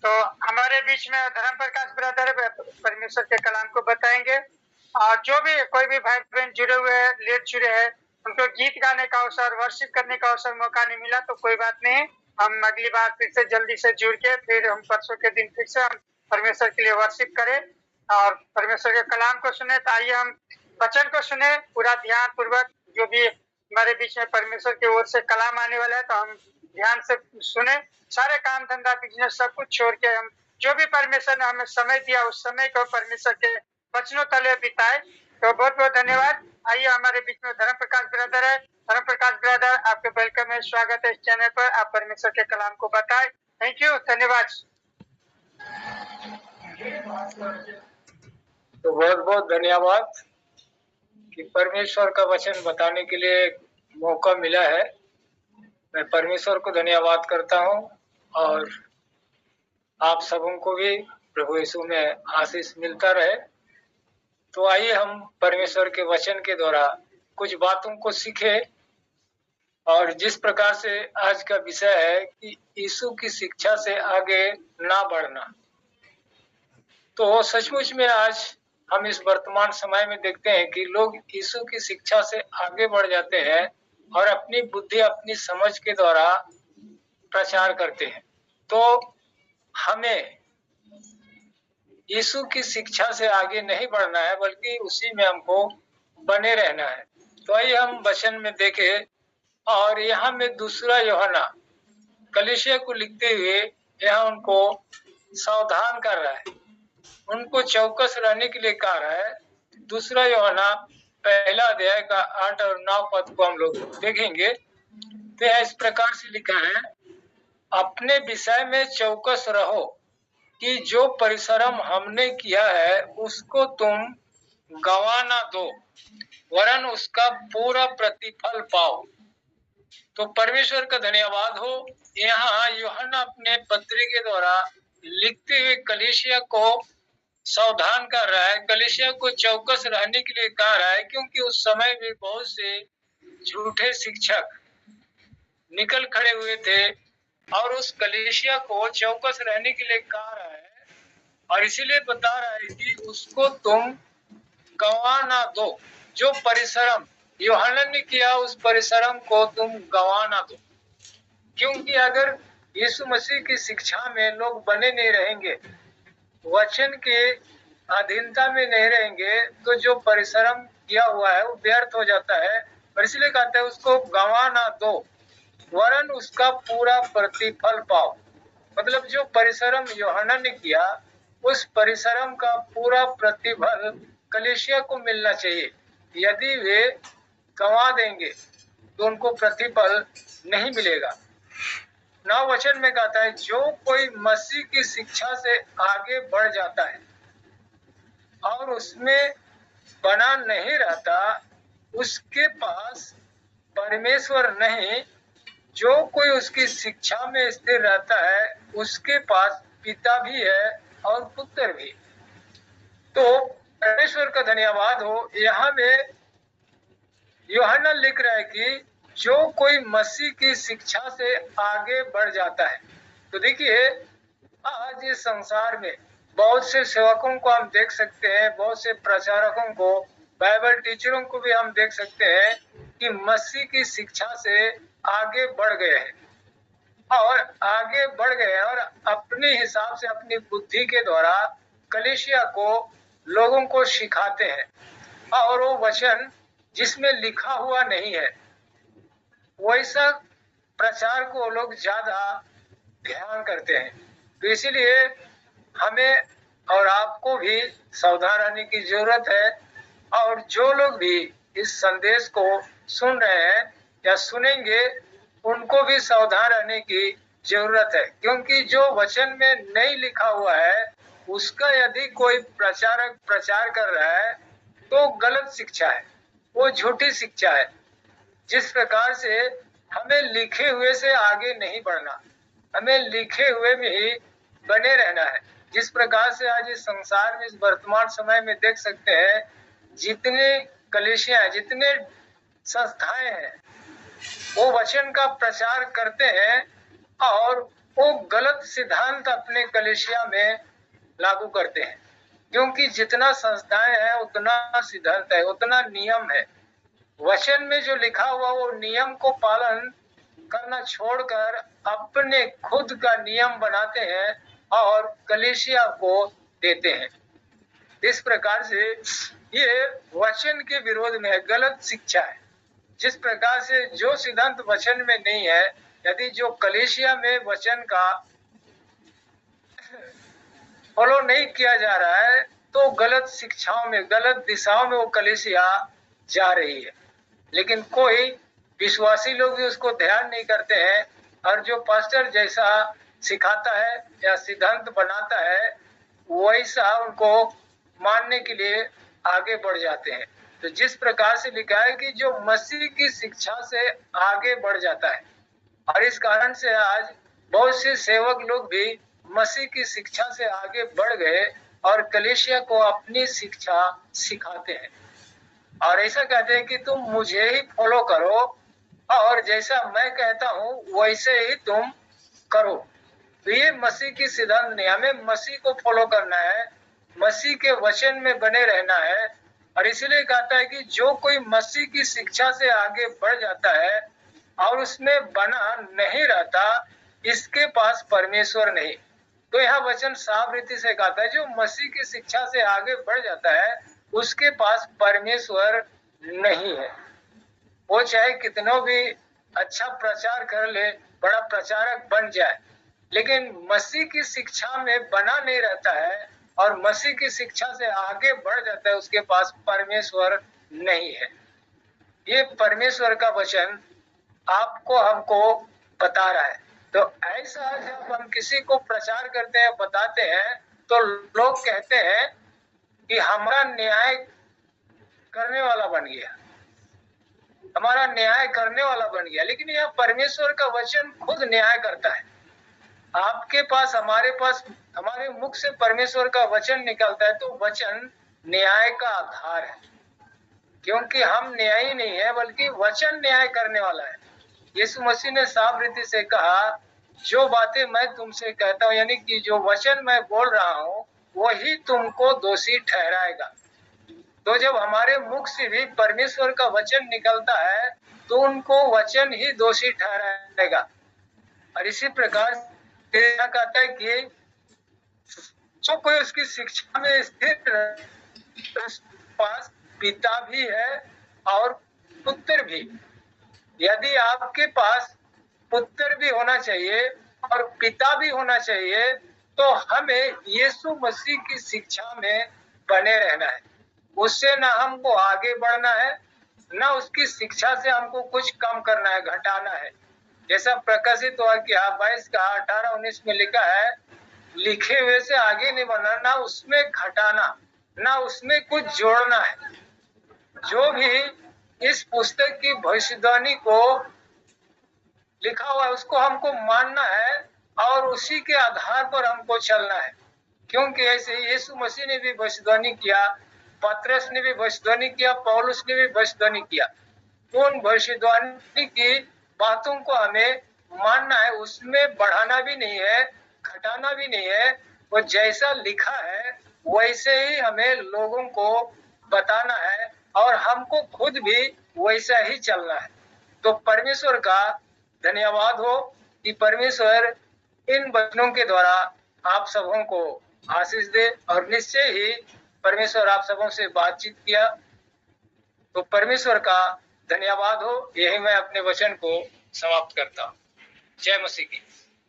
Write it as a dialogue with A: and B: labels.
A: तो हमारे बीच में धर्म प्रकाश ब्रदर परमेश्वर के कलाम को बताएंगे। और जो भी कोई भी भाई बहन जुड़े हुए हैं, लेट जुड़े हैं, उनको गीत गाने का अवसर, वर्शिप करने का अवसर, मौका नहीं मिला तो कोई बात नहीं। हम अगली बार फिर से जल्दी से जुड़ के फिर हम परसों के दिन फिर से हम परमेश्वर के लिए वर्शिप करें और परमेश्वर के कलाम को सुने। तो आइए हम वचन को सुने पूरा ध्यान पूर्वक। जो भी हमारे बीच में परमेश्वर की ओर से कलाम आने वाला है तो हम ध्यान से सुने। सारे काम धंधा बिजनेस सब कुछ छोड़ के हम जो भी परमेश्वर ने हमें समय दिया उस समय को परमेश्वर के वचनों तले बिताए। तो बहुत बहुत धन्यवाद। आइए हमारे बीच में धर्म प्रकाश ब्रदर है। धर्म प्रकाश ब्रदर, आपके वेलकम है, स्वागत है इस चैनल पर। आप परमेश्वर के कलाम को बताएं। थैंक यू, धन्यवाद।
B: तो बहुत बहुत धन्यवाद कि परमेश्वर का वचन बताने के लिए मौका मिला है। मैं परमेश्वर को धन्यवाद करता हूं और आप सबों को भी प्रभु यीशु में आशीष मिलता रहे। तो आइए हम परमेश्वर के वचन के द्वारा कुछ बातों को सीखें। और जिस प्रकार से आज का विषय है कि यीशु की शिक्षा से आगे ना बढ़ना, तो सचमुच में आज हम इस वर्तमान समय में देखते हैं कि लोग यीशु की शिक्षा से आगे बढ़ जाते हैं और अपनी बुद्धि, अपनी समझ के द्वारा प्रचार करते हैं। तो हमें यीशु की शिक्षा से आगे नहीं बढ़ना है, बल्कि उसी में हमको बने रहना है। तो आइए हम वचन में देखें। और यहाँ में दूसरा यूहन्ना कलीसिया को लिखते हुए यहाँ उनको सावधान कर रहा है, उनको चौकस रहने के लिए कह रहा है। दूसरा यूहन्ना पहला अध्याय का 8 और 9 पद को हम लोग देखेंगे। तो इस प्रकार से लिखा है, अपने विषय में चौकस रहो कि जो परिश्रम हमने किया है उसको तुम गंवा ना दो, वरन उसका पूरा प्रतिफल पाओ। तो परमेश्वर का धन्यवाद हो। यहाँ यूहन्ना अपने पत्री के द्वारा लिखते हुए कलीसिया को सावधान कर रहा है, कलीसिया को चौकस रहने के लिए कह रहा है, क्योंकि उस समय भी बहुत से झूठे शिक्षक निकल खड़े हुए थे और उस कलीसिया को चौकस रहने के लिए कह रहा है। और इसीलिए बता रहा है कि उसको तुम गंवा ना दो। जो परिश्रम यूहन्ना ने किया उस परिश्रम को तुम गंवा ना दो, क्योंकि अगर यीशु मसीह की शिक्षा में लोग बने नहीं रहेंगे, वचन के अधीनता में नहीं रहेंगे, तो जो परिश्रम किया हुआ है वो व्यर्थ हो जाता है। और इसलिए कहते हैं उसको गंवा ना दो, वरन उसका पूरा प्रतिफल पाओ। मतलब जो परिश्रम यूहन्ना ने किया उस परिश्रम का पूरा प्रतिफल कलीसिया को मिलना चाहिए। यदि वे गंवा देंगे तो उनको प्रतिफल नहीं मिलेगा। नौ वचन में कहता है, जो कोई मसीह की शिक्षा से आगे बढ़ जाता है और उसमें बना नहीं रहता, उसके पास परमेश्वर नहीं। जो कोई उसकी शिक्षा में स्थिर रहता है उसके पास पिता भी है और पुत्र भी। तो परमेश्वर का धन्यवाद हो। यहाँ में यूहन्ना लिख रहा है कि जो कोई मसीह की शिक्षा से आगे बढ़ जाता है। तो देखिए, आज इस संसार में बहुत से सेवकों को हम देख सकते हैं, बहुत से प्रचारकों को, बाइबल टीचरों को भी हम देख सकते हैं कि मसीह की शिक्षा से आगे बढ़ गए हैं और आगे बढ़ गए और अपने हिसाब से अपनी बुद्धि के द्वारा कलीसिया को, लोगों को सिखाते हैं। और वो वचन जिसमें लिखा हुआ नहीं है वैसा प्रचार को लोग ज्यादा ध्यान करते हैं। तो इसीलिए हमें और आपको भी सावधान रहने की जरूरत है। और जो लोग भी इस संदेश को सुन रहे हैं या सुनेंगे उनको भी सावधान रहने की जरूरत है, क्योंकि जो वचन में नहीं लिखा हुआ है उसका यदि कोई प्रचारक प्रचार कर रहा है तो गलत शिक्षा है, वो झूठी शिक्षा है। जिस प्रकार से हमें लिखे हुए से आगे नहीं बढ़ना, हमें लिखे हुए में ही बने रहना है। जिस प्रकार से आज इस संसार में, इस वर्तमान समय में देख सकते हैं, जितने कलीसिया हैं, जितने संस्थाएं हैं, वो वचन का प्रचार करते हैं और वो गलत सिद्धांत अपने कलीसिया में लागू करते हैं, क्योंकि जितना संस्थाएं हैं उतना सिद्धांत है, उतना नियम है। वचन में जो लिखा हुआ वो नियम को पालन करना छोड़कर अपने खुद का नियम बनाते हैं और कलीसिया को देते हैं। इस प्रकार से ये वचन के विरोध में है, गलत शिक्षा है। जिस प्रकार से जो सिद्धांत वचन में नहीं है, यदि जो कलीसिया में वचन का फॉलो नहीं किया जा रहा है तो गलत शिक्षाओं में, गलत दिशाओं में वो कलीसिया जा रही है। लेकिन कोई विश्वासी लोग भी उसको ध्यान नहीं करते हैं और जो पास्टर जैसा सिखाता है या सिद्धांत बनाता है वैसा उनको मानने के लिए आगे बढ़ जाते हैं। तो जिस प्रकार से लिखा है कि जो मसीह की शिक्षा से आगे बढ़ जाता है, और इस कारण से आज बहुत से सेवक लोग भी मसीह की शिक्षा से आगे बढ़ गए और कलीसिया को अपनी शिक्षा सिखाते हैं और ऐसा कहते हैं कि तुम मुझे ही फॉलो करो और जैसा मैं कहता हूं वैसे ही तुम करो। तो ये मसीह की सिद्धांत नहीं, हमें मसीह को फॉलो करना है, मसीह के वचन में बने रहना है। और इसलिए कहता है कि जो कोई मसीह की शिक्षा से आगे बढ़ जाता है और उसमें बना नहीं रहता, इसके पास परमेश्वर नहीं। तो यह वचन साफ रीति से कहता है जो मसीह की शिक्षा से आगे बढ़ जाता है उसके पास परमेश्वर नहीं है। वो चाहे कितनों भी अच्छा प्रचार कर ले, बड़ा प्रचारक बन जाए, लेकिन मसीह की शिक्षा में बना नहीं रहता है और मसीह की शिक्षा से आगे बढ़ जाता है, उसके पास परमेश्वर नहीं है। ये परमेश्वर का वचन आपको हमको बता रहा है। तो ऐसा जब हम किसी को प्रचार करते हैं, बताते हैं, तो लोग कहते हैं कि हमारा न्याय करने वाला बन गया, हमारा न्याय करने वाला बन गया। लेकिन यह परमेश्वर का वचन खुद न्याय करता है। आपके पास, हमारे पास, हमारे मुख से परमेश्वर का वचन निकलता है तो वचन न्याय का आधार है, क्योंकि हम न्यायी नहीं है बल्कि वचन न्याय करने वाला है। यीशु मसीह ने साफ रीति से कहा जो बातें मैं तुमसे कहता हूँ, यानी कि जो वचन मैं बोल रहा हूँ वही तुमको दोषी ठहराएगा। तो जब हमारे मुख से भी परमेश्वर का वचन निकलता है तो उनको वचन ही दोषी ठहराएगा। और इसी प्रकार कहता है कि जो कोई उसकी शिक्षा में स्थित उसके पास पिता भी है और पुत्र भी। यदि आपके पास पुत्र भी होना चाहिए और पिता भी होना चाहिए तो हमें यीशु मसीह की शिक्षा में बने रहना है। उससे ना हमको आगे बढ़ना है, ना उसकी शिक्षा से हमको कुछ कम करना है, घटाना है। जैसा प्रकाशित हुआ कि 22 का 18-19 में लिखा है, लिखे हुए से आगे नहीं बढ़ना, ना उसमें घटाना, ना उसमें कुछ जोड़ना है। जो भी इस पुस्तक की भविष्यवाणी को लिखा हुआ है उसको हमको मानना है और उसी के आधार पर हमको चलना है। क्योंकि ऐसे यीशु मसीह ने भी भविष्यवाणी किया, पतरस ने भी भविष्यवाणी किया, पौलुस ने भी भविष्यवाणी किया। तो उन भविष्यवाणी की बातों को हमें मानना है, उसमें बढ़ाना भी नहीं है, घटाना भी नहीं है। वो जैसा लिखा है वैसे ही हमें लोगों को बताना है और हमको खुद भी वैसा ही चलना है। तो परमेश्वर का धन्यवाद हो कि परमेश्वर इन वचनों के द्वारा आप सबों को आशीष दे और निश्चय ही परमेश्वर आप सबों से बातचीत किया। तो परमेश्वर का धन्यवाद हो। यही मैं अपने वचन को समाप्त करता हूँ। जय मसीह की।